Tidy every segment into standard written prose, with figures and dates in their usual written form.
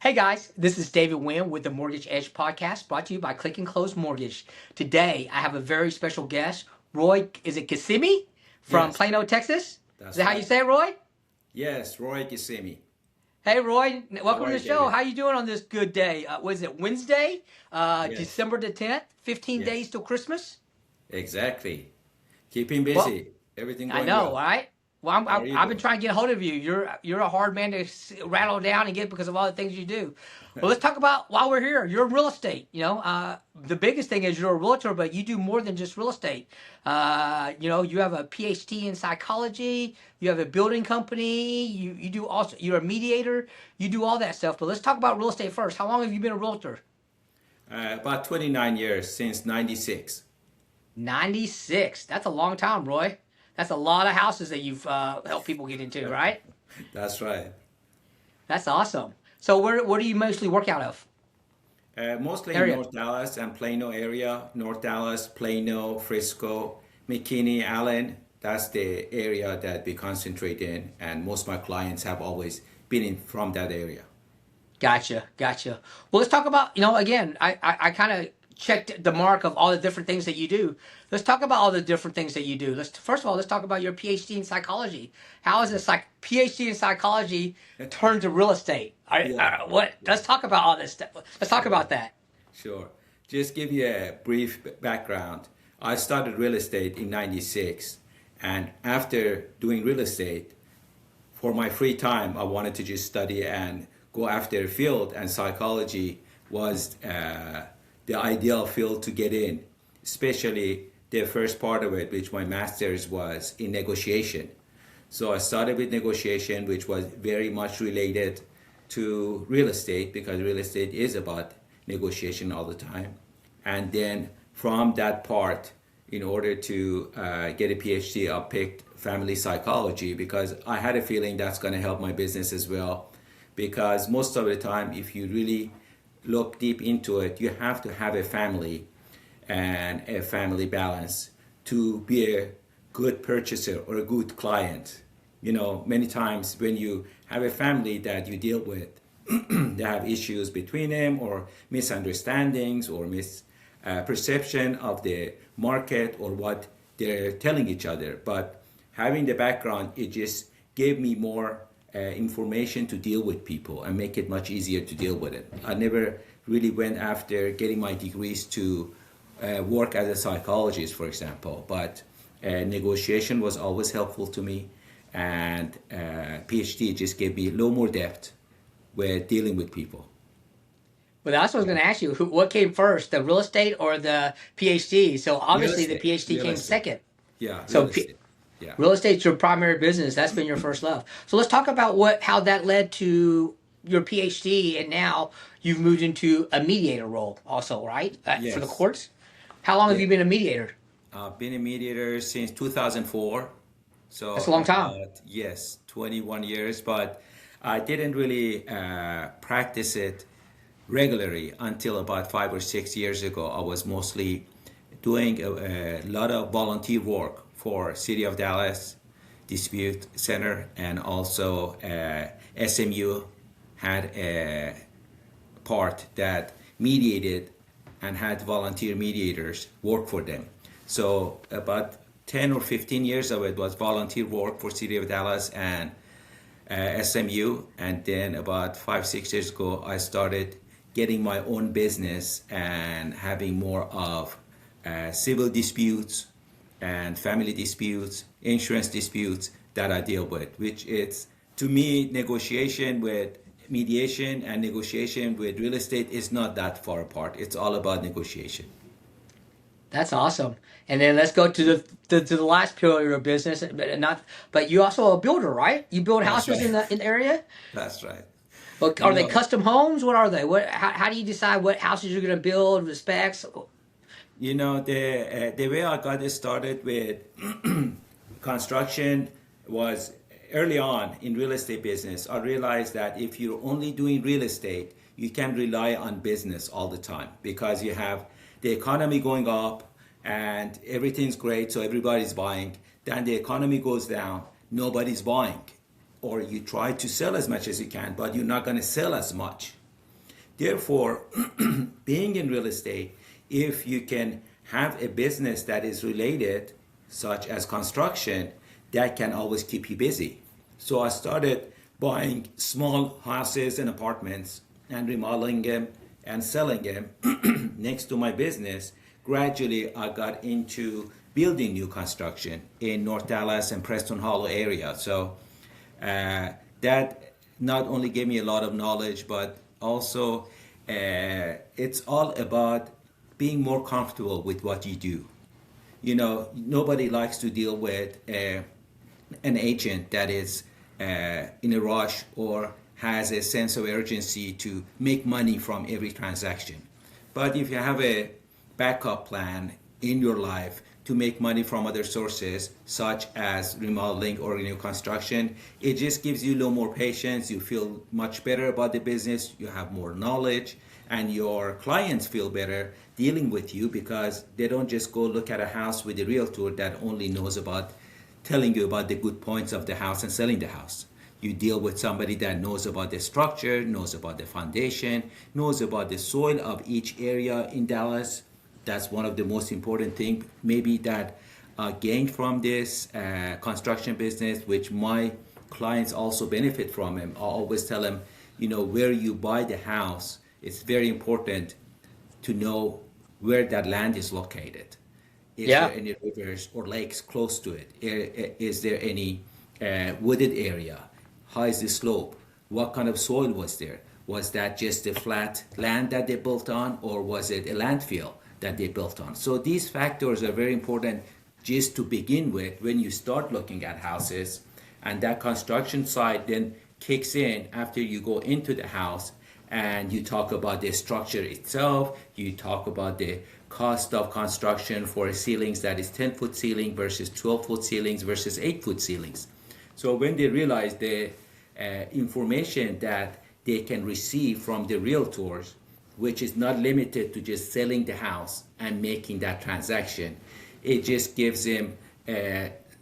Hey guys, this is David Nguyen with the Mortgage Edge podcast brought to you by Click and Close Mortgage. Today I have a very special guest, Roy, is it Ghassemi from Yes, Plano, Texas? Is that's that how you right. say it, Roy? Yes, Roy Ghassemi. Hey Roy, How welcome are to you, the show. David? How you doing on this good day? Was it Wednesday, Yes, December the 10th, 15 yes, days till Christmas? exactly. Keeping Well, busy. Everything I going know, well. right? Well, How are you I've been doing? trying to get a hold of you. You're a hard man to rattle down and get because of all the things you do. Well, let's talk about while we're here. You're real estate. The biggest thing is you're a realtor, but you do more than just real estate. You have a PhD in psychology. You have a building company. You do also. You're a mediator. You do all that stuff. But let's talk about real estate first. How long have you been a realtor? About 29 years since 96. 96. That's a long time, Roy. That's a lot of houses that you've helped people get into, right? That's right. That's awesome. So where do you mostly work out of? Mostly in Area. North Dallas and Plano area. North Dallas, Plano, Frisco, McKinney, Allen. That's the area that we concentrate in. And most of my clients have always been in from that area. Gotcha, gotcha. Well, let's talk about, again, I kind of checked the mark of all the different things that you do. Let's talk about all the different things that you do. First of all, let's talk about your PhD in psychology. How is a PhD in psychology turned to real estate? Yeah. What? Let's talk about all this stuff. Let's talk Sure. about that. Sure. Just give you a brief background. I started real estate in 96, and after doing real estate, for my free time, I wanted to just study and go after a field, and psychology was the ideal field to get in, especially the first part of it, which my master's was in negotiation. So I started with negotiation, which was very much related to real estate because real estate is about negotiation all the time. And then from that part, in order to get a PhD, I picked family psychology because I had a feeling that's going to help my business as well. Because most of the time, if you really look deep into it, you have to have a family and a family balance to be a good purchaser or a good client. Many times when you have a family that you deal with, they have issues between them or misunderstandings or misperception of the market or what they're telling each other. But having the background, it just gave me more information to deal with people and make it much easier to deal with it. I never really went after getting my degrees to work as a psychologist, for example, but negotiation was always helpful to me, and PhD just gave me a little more depth with dealing with people. Well, that's what I was going to ask you. What came first, the real estate or the PhD? So Real obviously the estate, PhD real came estate. second. Yeah, real So estate. Yeah. real estate's your primary business. That's been your first love. So let's talk about how that led to your PhD, and now you've moved into a mediator role, also, right? For the Yes. courts. How long have Yeah. you been a mediator? I've been a mediator since 2004. So That's a long time. about, yes, 21 years, but I didn't really practice it regularly until about 5 or 6 years ago. I was mostly doing a lot of volunteer work for City of Dallas Dispute Center, and also SMU had a part that mediated and had volunteer mediators work for them. So about 10 or 15 years of it was volunteer work for City of Dallas and SMU. And then about 5, 6 years ago, I started getting my own business and having more of civil disputes and family disputes, insurance disputes that I deal with, which is, to me, negotiation with mediation and negotiation with real estate is not that far apart. It's all about negotiation. That's awesome. And then let's go to the last pillar of your business, but you also a builder, right? You build That's houses right. in the area. That's right. Well, You are they know, custom homes? What are they? How do you decide what houses you're going to build? The specs? the way I got started with construction was early on in real estate business. I realized that if you're only doing real estate, you can rely on business all the time because you have the economy going up and everything's great, so everybody's buying. Then the economy goes down, nobody's buying. Or you try to sell as much as you can, but you're not going to sell as much. Therefore, being in real estate, if you can have a business that is related, such as construction, that can always keep you busy. So I started buying small houses and apartments and remodeling them and selling them next to my business. Gradually, I got into building new construction in North Dallas and Preston Hollow area. So that not only gave me a lot of knowledge, but also it's all about being more comfortable with what you do. You know, nobody likes to deal with an agent that is in a rush or has a sense of urgency to make money from every transaction. But if you have a backup plan in your life to make money from other sources, such as remodeling or new construction, it just gives you a little more patience. You feel much better about the business, you have more knowledge, and your clients feel better dealing with you because they don't just go look at a house with a realtor that only knows about telling you about the good points of the house and selling the house. You deal with somebody that knows about the structure, knows about the foundation, knows about the soil of each area in Dallas. That's one of the most important things maybe that I gained from this construction business, which my clients also benefit from. I always tell them, you know, where you buy the house, it's very important to know where that land is located. Is there any rivers or lakes close to it? Is there any wooded area? How is the slope? What kind of soil was there? Was that just a flat land that they built on, or was it a landfill that they built on? So these factors are very important just to begin with when you start looking at houses, and that construction side then kicks in after you go into the house and you talk about the structure itself, you talk about the cost of construction for ceilings that is 10-foot ceiling versus 12-foot ceilings versus 8-foot ceilings. So when they realize the information that they can receive from the realtors, which is not limited to just selling the house and making that transaction, it just gives them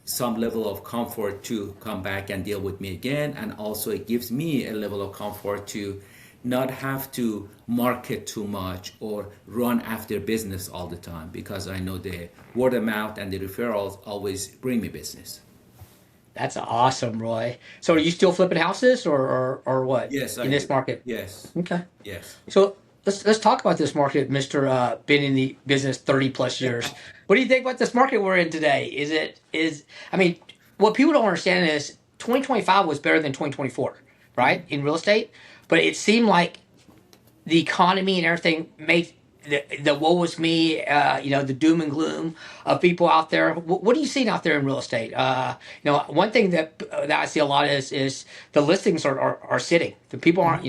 some level of comfort to come back and deal with me again. And also it gives me a level of comfort to not have to market too much or run after business all the time, because I know the word of mouth and the referrals always bring me business. That's awesome, Roy. So are you still flipping houses or what? Yes, in this market? Yes. Okay. Yes. So let's talk about this market, Mister. Been in the business 30+ years. What do you think about this market we're in today? I mean, what people don't understand is 2025 was better than 2024, right? In real estate, but it seemed like the economy and everything made the woe is me, the doom and gloom of people out there. What are you seeing out there in real estate? One thing that I see a lot is the listings are sitting. The people aren't,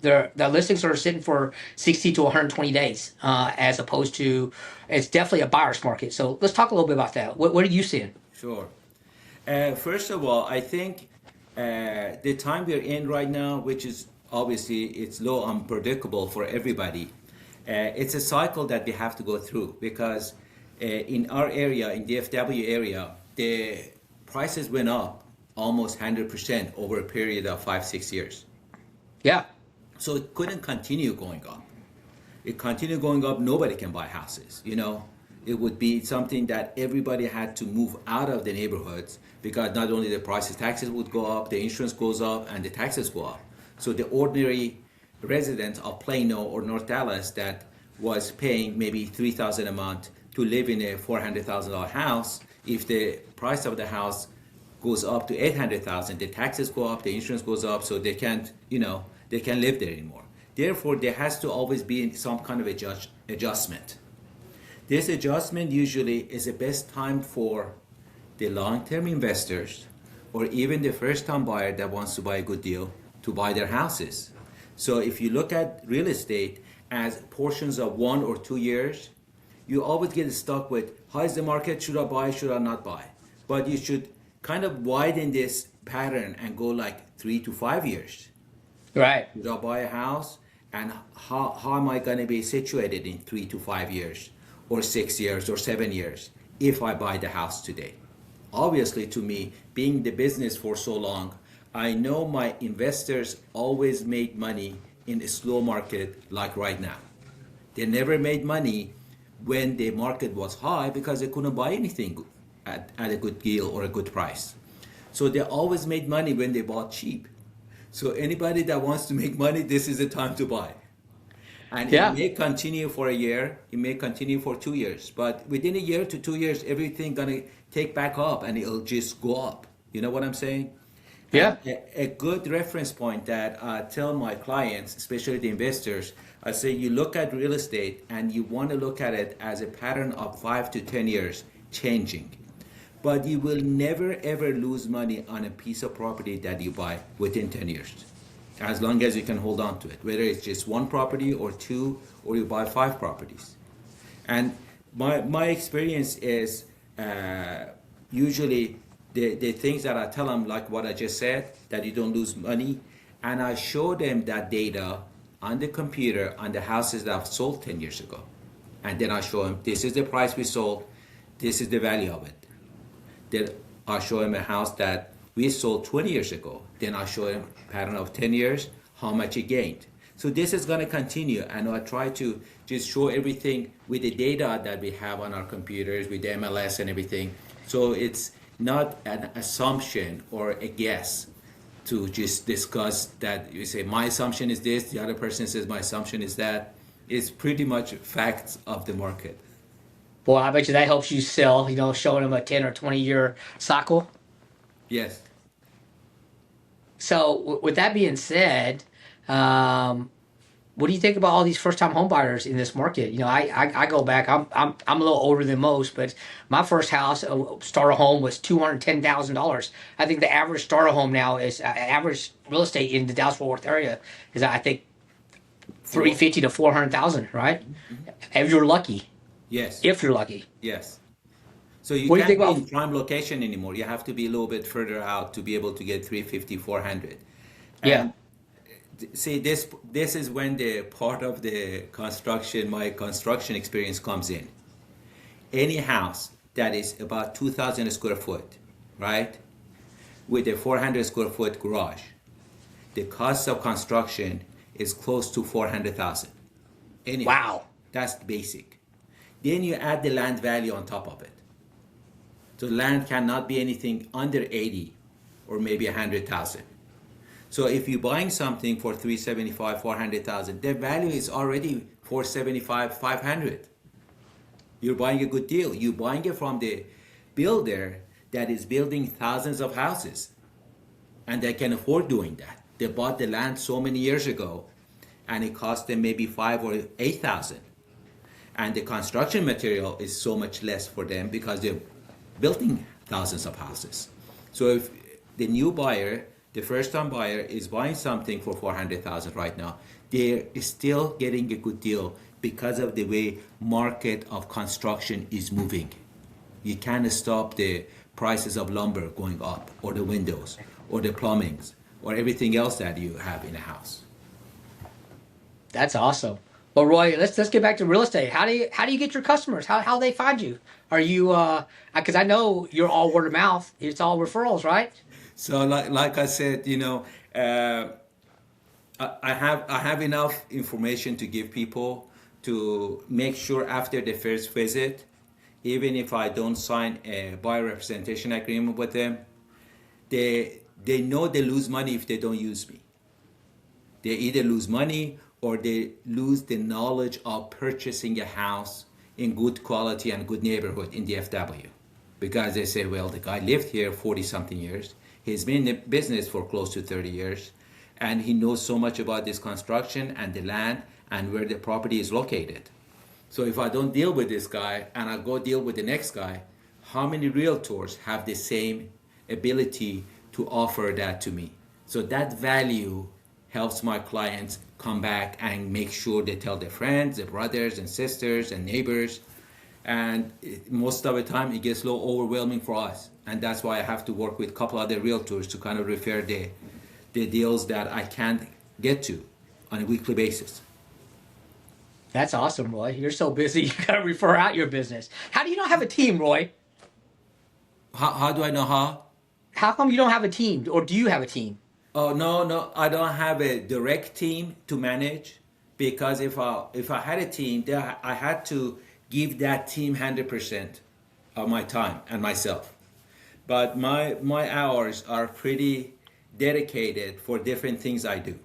the listings are sitting for 60 to 120 days, as opposed to it's definitely a buyer's market. So let's talk a little bit about that. What are you seeing? Sure. First of all, I think the time we're in right now, which is obviously it's low unpredictable for everybody. It's a cycle that we have to go through because in our area, in DFW area, the prices went up almost 100% over a period of 5-6 years. Yeah. So it couldn't continue going up. It continued going up, nobody can buy houses, It would be something that everybody had to move out of the neighborhoods because not only the prices, taxes would go up, the insurance goes up, and the taxes go up. So the ordinary resident of Plano or North Dallas that was paying maybe $3,000 a month to live in a $400,000 house, if the price of the house goes up to $800,000, the taxes go up, the insurance goes up, so they can't live there anymore. Therefore, there has to always be some kind of adjustment. This adjustment usually is the best time for the long-term investors or even the first-time buyer that wants to buy a good deal to buy their houses. So if you look at real estate as portions of 1 or 2 years, you always get stuck with how is the market, should I buy, should I not buy? But you should kind of widen this pattern and go like 3 to 5 years. Right. Should I buy a house? And how am I going to be situated in 3 to 5 years or 6 years or 7 years if I buy the house today? Obviously, to me, being in the business for so long, I know my investors always made money in a slow market like right now. They never made money when the market was high because they couldn't buy anything at a good deal or a good price. So they always made money when they bought cheap. So anybody that wants to make money, this is the time to buy. And it Yeah. may continue for a year, it may continue for 2 years, but within a year to 2 years, everything gonna take back up and it'll just go up. You know what I'm saying? Yeah. And a good reference point that I tell my clients, especially the investors, I say you look at real estate and you want to look at it as a pattern of 5 to 10 years changing. But you will never ever lose money on a piece of property that you buy within 10 years. As long as you can hold on to it, whether it's just one property or two, or you buy 5 properties. And my experience is usually the things that I tell them, like what I just said, that you don't lose money. And I show them that data on the computer on the houses that I've sold 10 years ago. And then I show them, this is the price we sold, this is the value of it. Then I show them a house that we sold 20 years ago. Then I show them a pattern of 10 years, how much it gained. So this is going to continue, and I try to just show everything with the data that we have on our computers, with the MLS and everything. So it's not an assumption or a guess to just discuss that you say, my assumption is this, the other person says my assumption is that. It's pretty much facts of the market. Boy, I bet you that helps you sell, showing them a 10 or 20 year cycle. Yes. So with that being said, what do you think about all these first time home buyers in this market? I go back. I'm a little older than most, but my first house starter home was $210,000. I think the average starter home now is average real estate in the Dallas Fort Worth area is, I think, 350 to 400,000. Right? Mm-hmm. If you're lucky. Yes. If you're lucky. Yes. So you What do you can't think be about in prime location anymore. You have to be a little bit further out to be able to get 350, 400. Yeah. And see, this is when the part of the construction, my construction experience comes in. Any house that is about 2,000 square foot, right, with a 400 square foot garage, the cost of construction is close to 400,000. Wow. That's basic. Then you add the land value on top of it. So land cannot be anything under 80 or maybe 100,000. So if you're buying something for 375, 400,000, the value is already 475, 500. You're buying a good deal. You're buying it from the builder that is building thousands of houses, and they can afford doing that. They bought the land so many years ago, and it cost them maybe 5 or 8,000. And the construction material is so much less for them because they're building thousands of houses. So if the new buyer, the first-time buyer, is buying something for 400,000 right now, they're still getting a good deal because of the way market of construction is moving. You can't stop the prices of lumber going up, or the windows, or the plumbings, or everything else that you have in a house. That's awesome. Well, Roy, let's get back to real estate. How do you get your customers? How they find you? Are you because I know you're all word of mouth. It's all referrals, right? So like I said, I have enough information to give people to make sure after the first visit, even if I don't sign a buyer representation agreement with them, they know they lose money if they don't use me. They either lose money or they lose the knowledge of purchasing a house in good quality and good neighborhood in DFW. Because they say, well, the guy lived here 40 something years. He's been in the business for close to 30 years. And he knows so much about this construction and the land and where the property is located. So if I don't deal with this guy and I go deal with the next guy, how many realtors have the same ability to offer that to me? So that value helps my clients come back and make sure they tell their friends, their brothers and sisters and neighbors. And most of the time it gets a little overwhelming for us. And that's why I have to work with a couple other realtors to kind of refer the deals that I can't get to on a weekly basis. That's awesome, Roy. You're so busy. You got to refer out your business. How do you not have a team, Roy? How do I know how? How come you don't have a team, or do you have a team? Oh no, no, I don't have a direct team to manage because if I had a team, then I had to give that team 100% of my time and myself. But my hours are pretty dedicated for different things I do.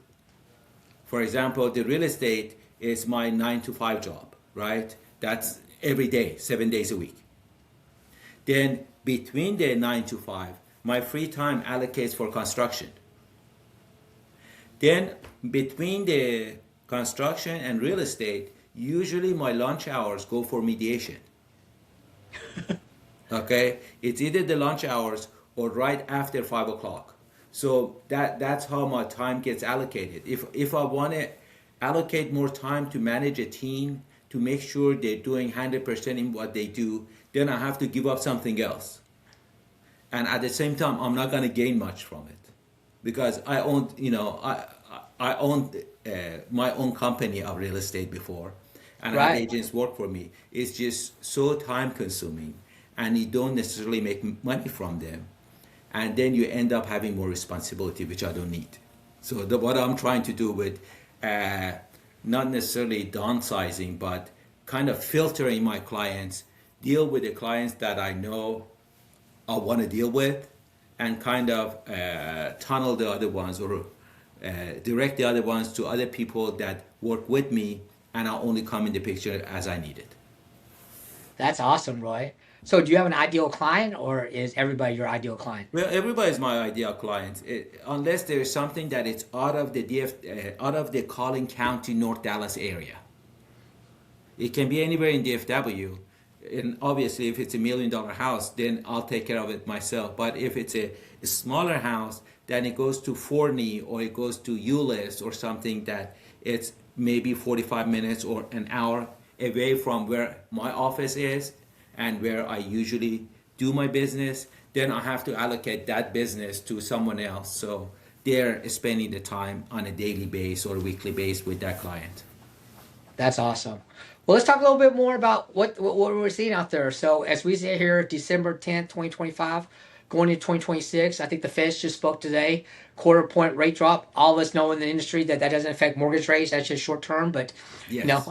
For example, the real estate is my 9 to 5 job, right? That's every day, 7 days a week. Then between the 9 to 5, my free time allocates for construction. Then between the construction and real estate, usually my lunch hours go for mediation. Okay, it's either the lunch hours or right after 5 o'clock. So that's how my time gets allocated. If I want to allocate more time to manage a team to make sure they're doing 100% in what they do, then I have to give up something else. And at the same time, I'm not going to gain much from it because I owned my own company of real estate before, and I had Right. agents work for me. It's just so time consuming, and you don't necessarily make money from them, and then you end up having more responsibility, which I don't need. So what I'm trying to do with not necessarily downsizing, but kind of filtering my clients, deal with the clients that I know I want to deal with, and kind of tunnel the other ones or direct the other ones to other people that work with me, and I'll only come in the picture as I need it. That's awesome, Roy. So do you have an ideal client, or is everybody your ideal client? Well, everybody's my ideal client, unless there's something that it's out of the out of the Collin County, North Dallas area. It can be anywhere in DFW, and obviously, if it's $1 million house, then I'll take care of it myself. But if it's a smaller house, then it goes to Forney or it goes to Euless or something that it's maybe 45 minutes or an hour away from where my office is and where I usually do my business, then I have to allocate that business to someone else. So they're spending the time on a daily basis or weekly basis with that client. That's awesome. Well, let's talk a little bit more about what we're seeing out there. So, as we sit here, December 10th, 2025, going into 2026, I think the Fed just spoke today. Quarter point rate drop. All of us know in the industry that that doesn't affect mortgage rates. That's just short term. But Yes.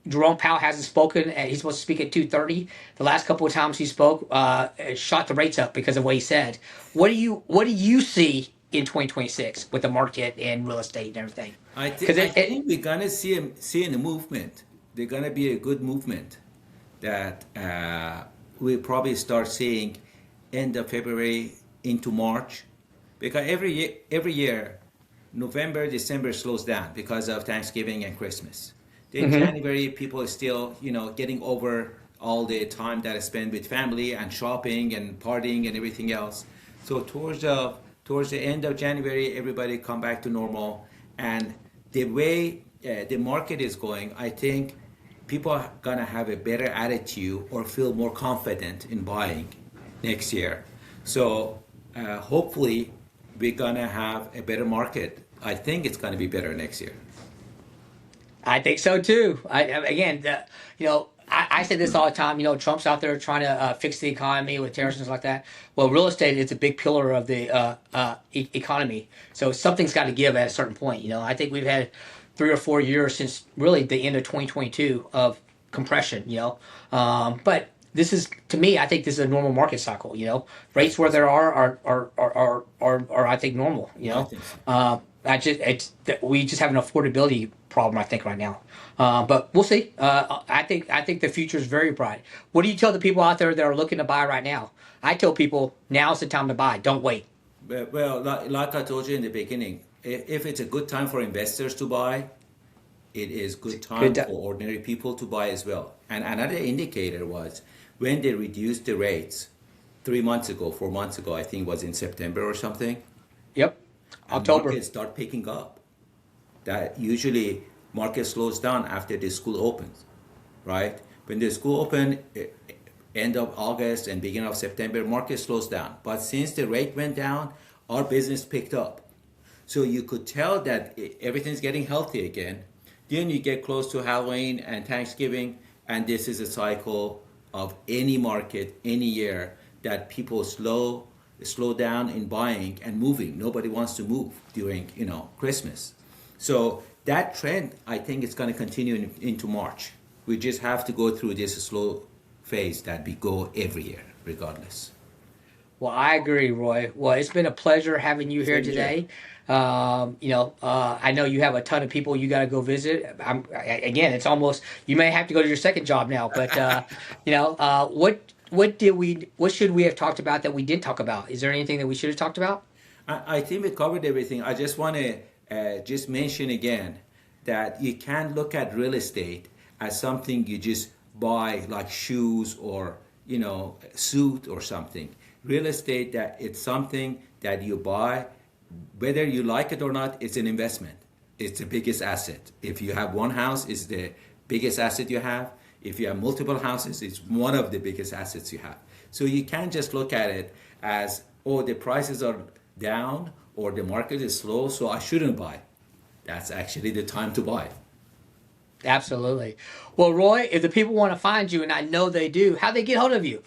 Jerome Powell hasn't spoken. He's supposed to speak at 2:30. The last couple of times he spoke, it shot the rates up because of what he said. What do you see in 2026 with the market and real estate and everything? Because I think we're gonna see a movement. They're gonna be a good movement that we'll probably start seeing end of February into March, because every year November, December slows down because of Thanksgiving and Christmas. Then Mhm. January, people are still getting over all the time that I spend with family and shopping and partying and everything else. So towards the end of January, everybody come back to normal, and the way the market is going, I think people are gonna have a better attitude or feel more confident in buying next year. So hopefully we're gonna have a better market. I think it's gonna be better next year. I think so too. Again, I say this all the time. Trump's out there trying to fix the economy with tariffs and stuff like that. Well, real estate is a big pillar of the economy. So something's got to give at a certain point. I think we've had 3 or 4 years since really the end of 2022 of compression. But this is, to me, I think this is a normal market cycle. I Rates where think so. there are I think normal. I think so. We just have an affordability problem, I think, right now. But we'll see. I think the future is very bright. What do you tell the people out there that are looking to buy right now? I tell people now's the time to buy. Don't wait. Well, like I told you in the beginning, if it's a good time for investors to buy, it is good Good. time for ordinary people to buy as well. And another indicator was when they reduced the rates 3 months ago, 4 months ago, I think it was in September or something, Yep. and October. markets start picking up. That usually market slows down after the school opens, right? When the school open, end of August and beginning of September, market slows down. But since the rate went down, our business picked up. So you could tell that everything's getting healthy again. Then you get close to Halloween and Thanksgiving, and this is a cycle of any market, any year, that people slow slow down in buying and moving. Nobody wants to move during, Christmas. So that trend, I think, is going to continue into March. We just have to go through this slow phase that we go every year, regardless. Well, I agree, Roy. Well, it's been a pleasure having you here Same here. today. I know you have a ton of people you got to go visit. Again, it's almost you may have to go to your second job now. But what should we have talked about that we did talk about? Is there anything that we should have talked about? I think we covered everything. I just want to just mention again that you can't look at real estate as something you just buy like shoes or suit or something. Real estate, that it's something that you buy, whether you like it or not. It's an investment. It's the biggest asset. If you have one house, it's the biggest asset you have. If you have multiple houses, it's one of the biggest assets you have. So you can't just look at it as, oh, the prices are down or the market is slow, so I shouldn't buy. That's actually the time to buy. Absolutely. Well, Roy, if the people want to find you, and I know they do, how they get hold of you?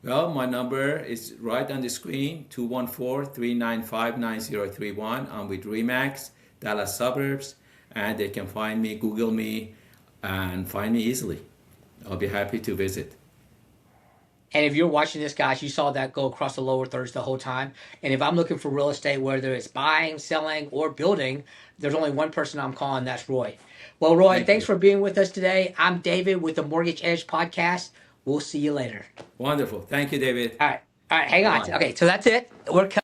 Well, my number is right on the screen, 214-395-9031. I'm with Remax, Dallas Suburbs, and they can find me, Google me, and find me easily. I'll be happy to visit. And if you're watching this, guys, you saw that go across the lower thirds the whole time. And if I'm looking for real estate, whether it's buying, selling, or building, there's only one person I'm calling, that's Roy. Well, Roy, thanks for being with us today. I'm David with the Mortgage Edge Podcast. We'll see you later. Wonderful. Thank you, David. All right. Hang on. Bye. Okay, so that's it. We're